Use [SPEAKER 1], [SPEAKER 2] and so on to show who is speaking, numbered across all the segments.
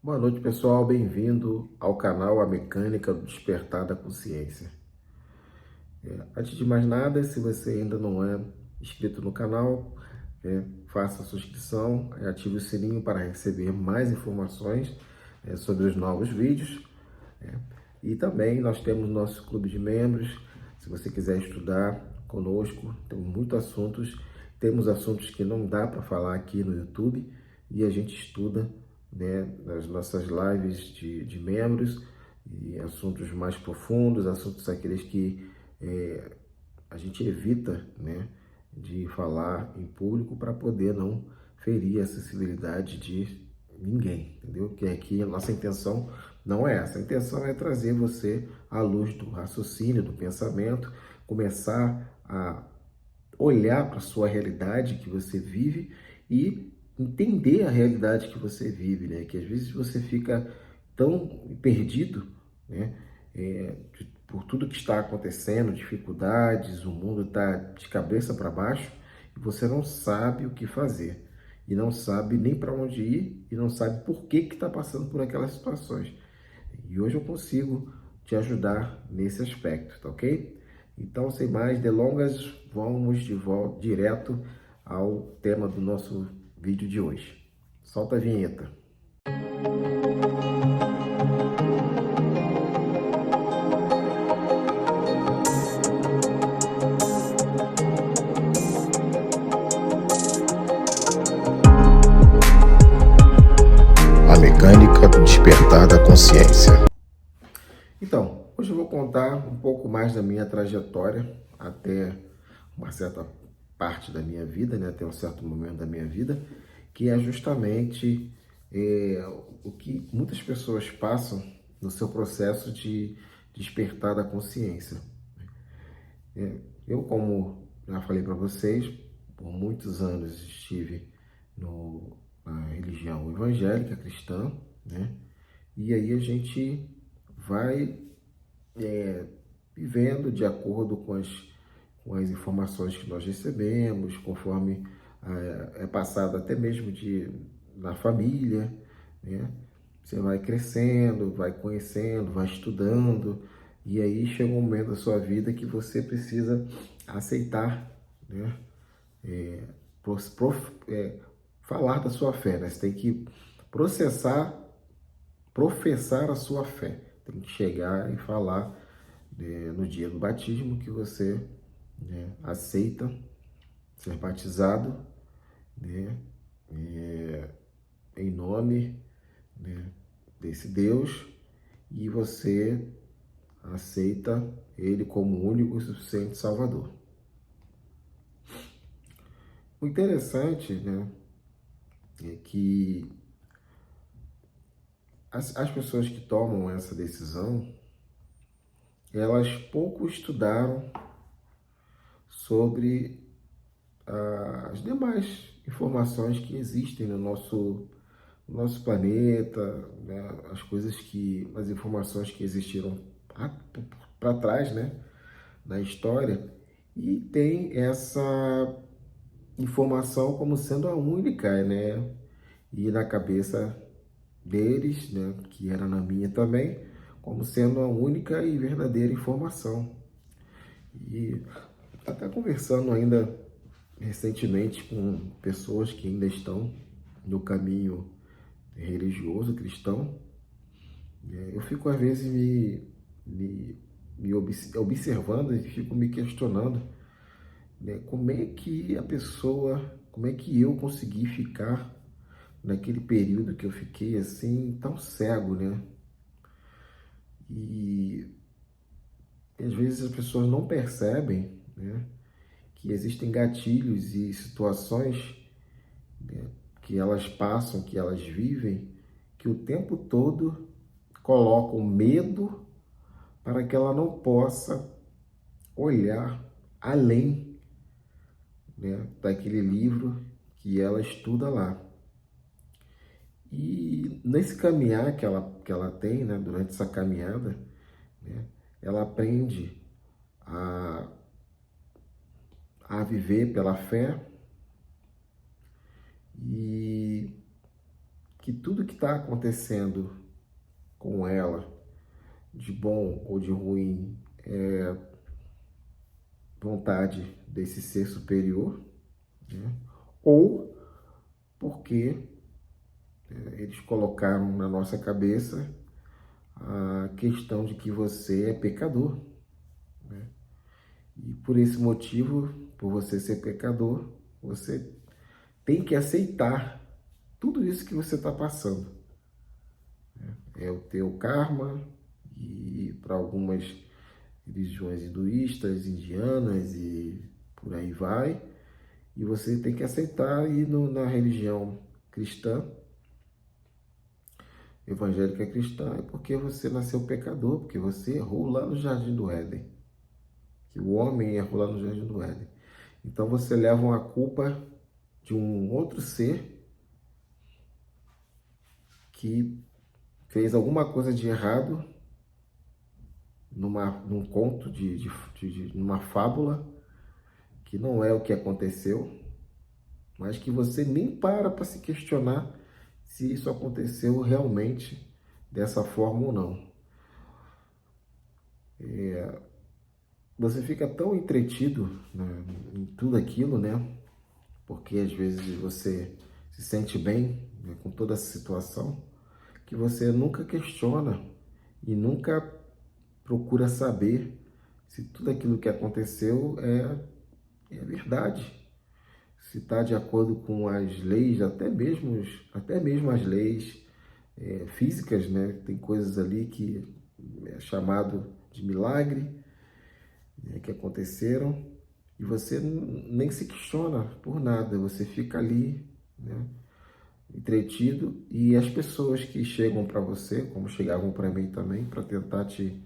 [SPEAKER 1] Boa noite, pessoal. Bem-vindo ao canal A Mecânica do Despertar da Consciência. Antes de mais nada, se você ainda não é inscrito no canal, faça a sua inscrição, ative o sininho para receber mais informações sobre os novos vídeos. E também nós temos nosso clube de membros. Se você quiser estudar conosco, temos muitos assuntos. Temos assuntos que não dá para falar aqui no YouTube e a gente estuda, né, nas nossas lives de membros, e assuntos mais profundos, assuntos aqueles que a gente evita, né, de falar em público para poder não ferir a sensibilidade de ninguém, entendeu? Que aqui a nossa intenção não é essa. A intenção é trazer você à luz do raciocínio, do pensamento, começar a olhar para a sua realidade que você vive e entender a realidade que você vive, né? Que às vezes você fica tão perdido, né? Por tudo que está acontecendo, dificuldades, o mundo está de cabeça para baixo e você não sabe o que fazer. E não sabe nem para onde ir e não sabe por que está passando por aquelas situações. E hoje eu consigo te ajudar nesse aspecto, tá ok? Então, sem mais delongas, vamos de volta direto ao tema do nosso vídeo de hoje. Solta a vinheta. A mecânica do despertar da consciência. Então, hoje eu vou contar um pouco mais da minha trajetória até uma certa parte da minha vida, né, até um certo momento da minha vida, que é justamente o que muitas pessoas passam no seu processo de despertar da consciência. Eu, como já falei para vocês, por muitos anos estive na religião evangélica cristã, né? E aí a gente vai vivendo de acordo com as informações que nós recebemos, conforme é passado até mesmo na família, né? Você vai crescendo, vai conhecendo, vai estudando, e aí chega um momento da sua vida que você precisa aceitar, né? Falar da sua fé, né? Você tem que professar a sua fé. Tem que chegar e falar, né, no dia do batismo que você, né, aceita ser batizado, né, em nome, né, desse Deus, e você aceita Ele como único e suficiente Salvador. O interessante, né, é que as pessoas que tomam essa decisão, elas pouco estudaram sobre as demais informações que existem no nosso planeta, né? As informações que existiram para trás, né, na história, e tem essa informação como sendo a única, né, e na cabeça deles, né, que era na minha também, como sendo a única e verdadeira informação. E até conversando ainda recentemente com pessoas que ainda estão no caminho religioso cristão, eu fico às vezes observando e fico me questionando, né, como é que eu consegui ficar naquele período que eu fiquei assim tão cego, né? E às vezes as pessoas não percebem, né, que existem gatilhos e situações, né, que elas passam, que elas vivem, que o tempo todo colocam medo para que ela não possa olhar além, né, daquele livro que ela estuda lá. E nesse caminhar que ela tem, né, durante essa caminhada, né, ela aprende a, a viver pela fé, e que tudo que está acontecendo com ela, de bom ou de ruim, é vontade desse ser superior, né? Ou porque eles colocaram na nossa cabeça a questão de que você é pecador, né? E por esse motivo, por você ser pecador, você tem que aceitar tudo isso que você está passando. É o teu karma, e para algumas religiões hinduístas, indianas e por aí vai. E você tem que aceitar. E na religião cristã, evangélica cristã, é porque você nasceu pecador, porque você errou lá no Jardim do Éden. Que o homem errou lá no Jardim do Éden. Então você leva uma culpa de um outro ser que fez alguma coisa de errado num conto, numa fábula, que não é o que aconteceu, mas que você nem para se questionar se isso aconteceu realmente dessa forma ou não. Você fica tão entretido, né, em tudo aquilo, né? Porque às vezes você se sente bem, né, com toda essa situação, que você nunca questiona e nunca procura saber se tudo aquilo que aconteceu é verdade, se está de acordo com as leis, até mesmo as leis físicas, né? Tem coisas ali que é chamado de milagre, né, que aconteceram, e você nem se questiona por nada, você fica ali, né, entretido, e as pessoas que chegam para você, como chegavam para mim também, para tentar te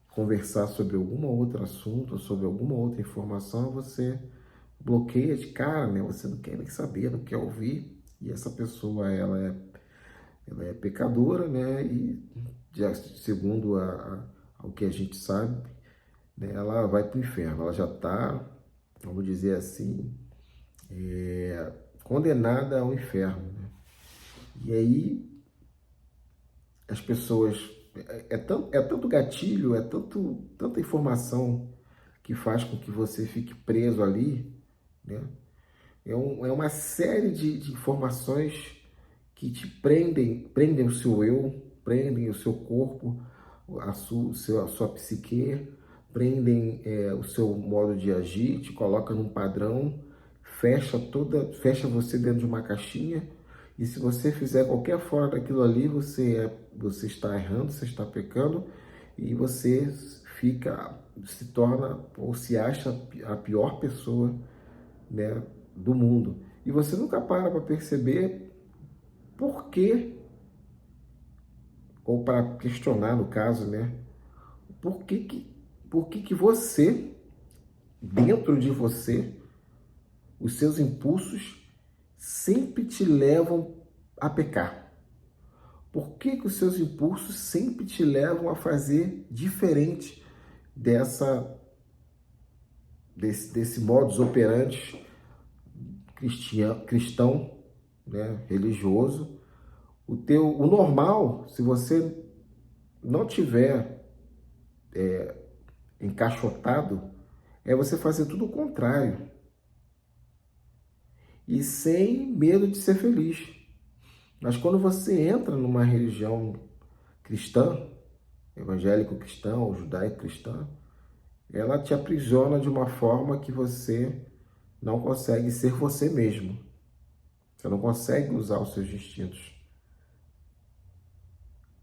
[SPEAKER 1] conversar sobre algum outro assunto, sobre alguma outra informação, você bloqueia de cara, né? Você não quer nem saber, não quer ouvir, e essa pessoa, ela é pecadora, né? E já, segundo ao que a gente sabe, né, ela vai para o inferno, ela já está, vamos dizer assim, condenada ao inferno, né? E aí as pessoas, é tanto gatilho, tanta informação que faz com que você fique preso ali, né? É uma série de informações que te prendem o seu eu, prendem o seu corpo, a sua psique, prendem o seu modo de agir, te coloca num padrão, fecha você dentro de uma caixinha, e se você fizer qualquer fora daquilo ali, você está errando, você está pecando, e você se torna ou se acha a pior pessoa, né, do mundo. E você nunca para perceber por que, ou para questionar no caso, né, por que você, dentro de você, os seus impulsos sempre te levam a pecar? Por que os seus impulsos sempre te levam a fazer diferente desse modus operandi cristão, né, religioso? O normal, se você não tiver encaixotado, é você fazer tudo o contrário e sem medo de ser feliz. Mas quando você entra numa religião cristã, evangélico-cristã ou judaico-cristã, ela te aprisiona de uma forma que você não consegue ser você mesmo. Você não consegue usar os seus instintos.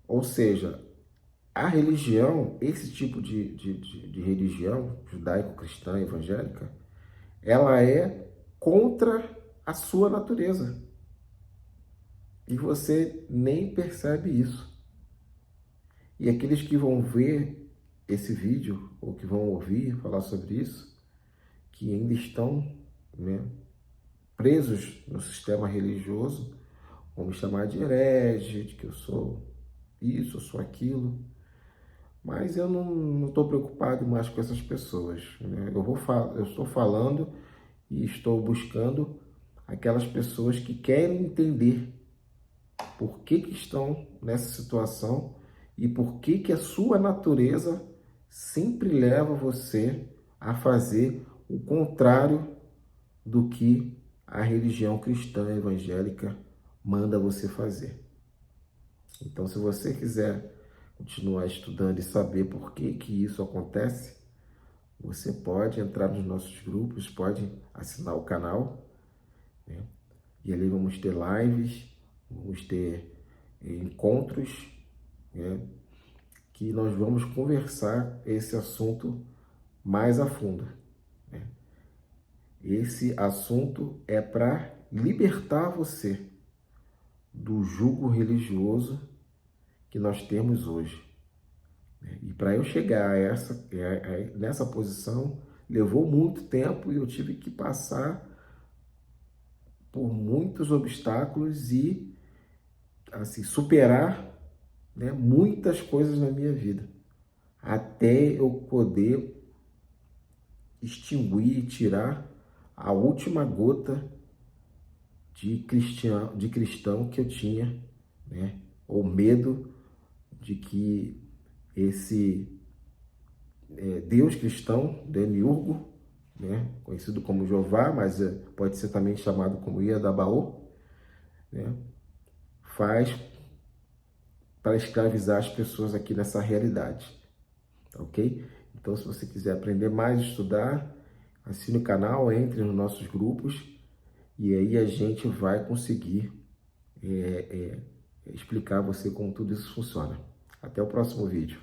[SPEAKER 1] Ou seja, a religião, esse tipo de religião, judaico-cristã, evangélica, ela é contra a sua natureza. E você nem percebe isso. E aqueles que vão ver esse vídeo, ou que vão ouvir falar sobre isso, que ainda estão, né, presos no sistema religioso, vão me chamar de herege, de que eu sou isso, eu sou aquilo. Mas eu não estou preocupado mais com essas pessoas, né? Eu estou falando e estou buscando aquelas pessoas que querem entender por que estão nessa situação e por que a sua natureza sempre leva você a fazer o contrário do que a religião cristã evangélica manda você fazer. Então, se você quiser continuar estudando e saber por que isso acontece, você pode entrar nos nossos grupos, pode assinar o canal, né? E ali vamos ter lives, vamos ter encontros, né? Que nós vamos conversar esse assunto mais a fundo, né? Esse assunto é para libertar você do jugo religioso que nós temos hoje. E para eu chegar nessa posição, levou muito tempo e eu tive que passar por muitos obstáculos e assim, superar, né, muitas coisas na minha vida, até eu poder extinguir, tirar a última gota de cristão que eu tinha, né, ou medo de que esse Deus cristão, Demiurgo, né, conhecido como Jeová, mas pode ser também chamado como Iadabaô, né, faz para escravizar as pessoas aqui nessa realidade, ok? Então, se você quiser aprender mais, estudar, assine o canal, entre nos nossos grupos e aí a gente vai conseguir explicar a você como tudo isso funciona. Até o próximo vídeo.